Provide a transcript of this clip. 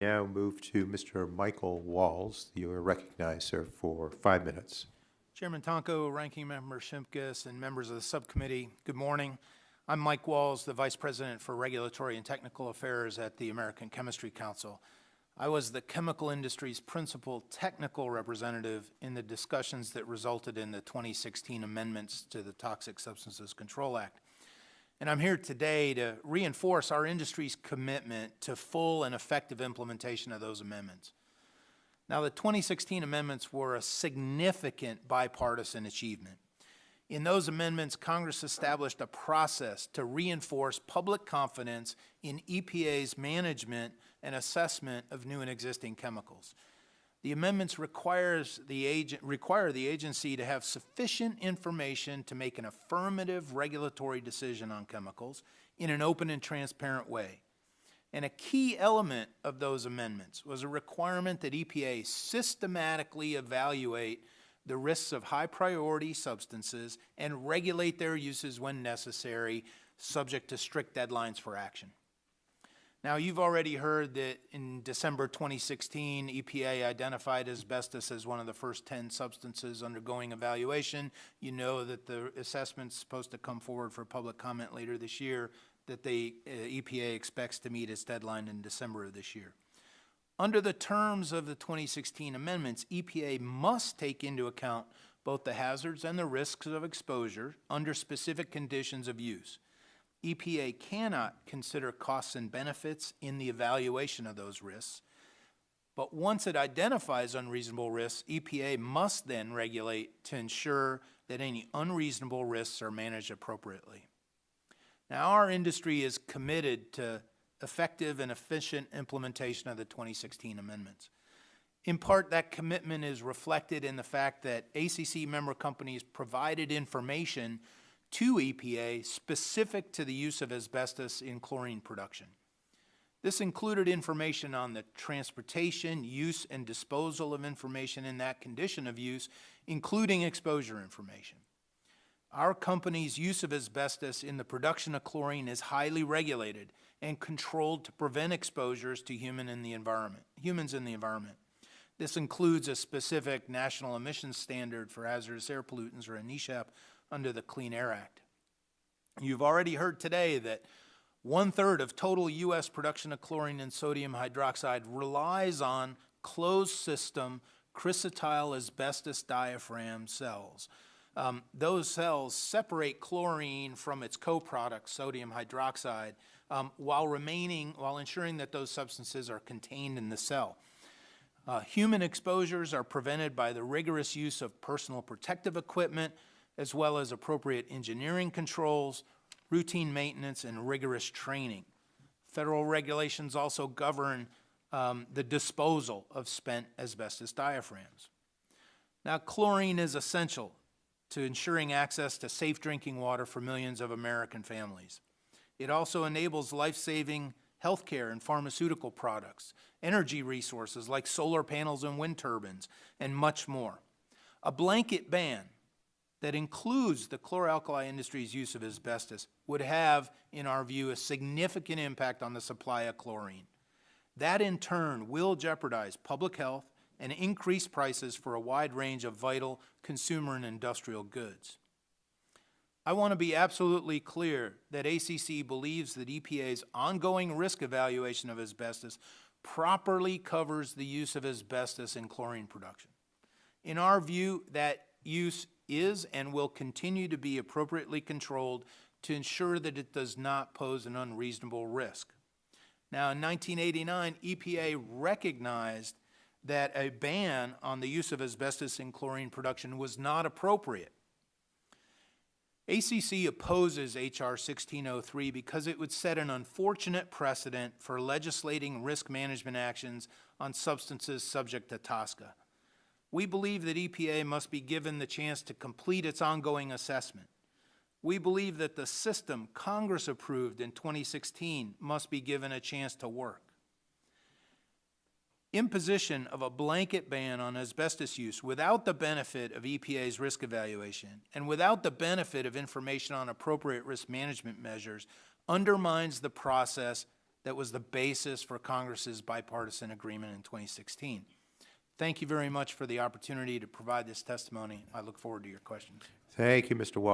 Now move to Mr. Michael Walls. You are recognized, sir, for 5 minutes. Chairman Tonko, Ranking Member Shimkus, and members of the subcommittee, good morning. I'm Mike Walls, the Vice President for Regulatory and Technical Affairs at the American Chemistry Council. I was the chemical industry's principal technical representative in the discussions that resulted in the 2016 amendments to the Toxic Substances Control Act. And I'm here today to reinforce our industry's commitment to full and effective implementation of those amendments. Now, the 2016 amendments were a significant bipartisan achievement. In those amendments, Congress established a process to reinforce public confidence in EPA's management and assessment of new and existing chemicals. The amendments require the agency to have sufficient information to make an affirmative regulatory decision on chemicals in an open and transparent way. And a key element of those amendments was a requirement that EPA systematically evaluate the risks of high-priority substances and regulate their uses when necessary, subject to strict deadlines for action. Now, you've already heard that in December 2016, EPA identified asbestos as one of the first 10 substances undergoing evaluation. You know that the assessment's supposed to come forward for public comment later this year, that the EPA expects to meet its deadline in December of this year. Under the terms of the 2016 amendments, EPA must take into account both the hazards and the risks of exposure under specific conditions of use. EPA cannot consider costs and benefits in the evaluation of those risks, but once it identifies unreasonable risks, EPA must then regulate to ensure that any unreasonable risks are managed appropriately. Now, our industry is committed to effective and efficient implementation of the 2016 amendments. In part, that commitment is reflected in the fact that ACC member companies provided information to EPA specific to the use of asbestos in chlorine production. This included information on the transportation, use, and disposal of information in that condition of use, including exposure information. Our company's use of asbestos in the production of chlorine is highly regulated and controlled to prevent exposures to humans in the environment. This includes a specific national emissions standard for hazardous air pollutants, or a NESHAP, under the Clean Air Act. You've already heard today that 1/3 of total U.S. production of chlorine and sodium hydroxide relies on closed-system chrysotile asbestos diaphragm cells. Those cells separate chlorine from its co-product, sodium hydroxide, while ensuring that those substances are contained in the cell. Human exposures are prevented by the rigorous use of personal protective equipment, as well as appropriate engineering controls, routine maintenance, and rigorous training. Federal regulations also govern the disposal of spent asbestos diaphragms. Now, chlorine is essential to ensuring access to safe drinking water for millions of American families. It also enables life-saving healthcare and pharmaceutical products, energy resources like solar panels and wind turbines, and much more. A blanket ban that includes the chlor-alkali industry's use of asbestos would have, in our view, a significant impact on the supply of chlorine. That, in turn, will jeopardize public health and increase prices for a wide range of vital consumer and industrial goods. I want to be absolutely clear that ACC believes that EPA's ongoing risk evaluation of asbestos properly covers the use of asbestos in chlorine production. In our view, that use is and will continue to be appropriately controlled to ensure that it does not pose an unreasonable risk. Now, in 1989, EPA recognized that a ban on the use of asbestos in chlorine production was not appropriate. ACC opposes H.R. 1603 because it would set an unfortunate precedent for legislating risk management actions on substances subject to TSCA. We believe that EPA must be given the chance to complete its ongoing assessment. We believe that the system Congress approved in 2016 must be given a chance to work. Imposition of a blanket ban on asbestos use without the benefit of EPA's risk evaluation and without the benefit of information on appropriate risk management measures undermines the process that was the basis for Congress's bipartisan agreement in 2016. Thank you very much for the opportunity to provide this testimony. I look forward to your questions. Thank you, Mr. Walls.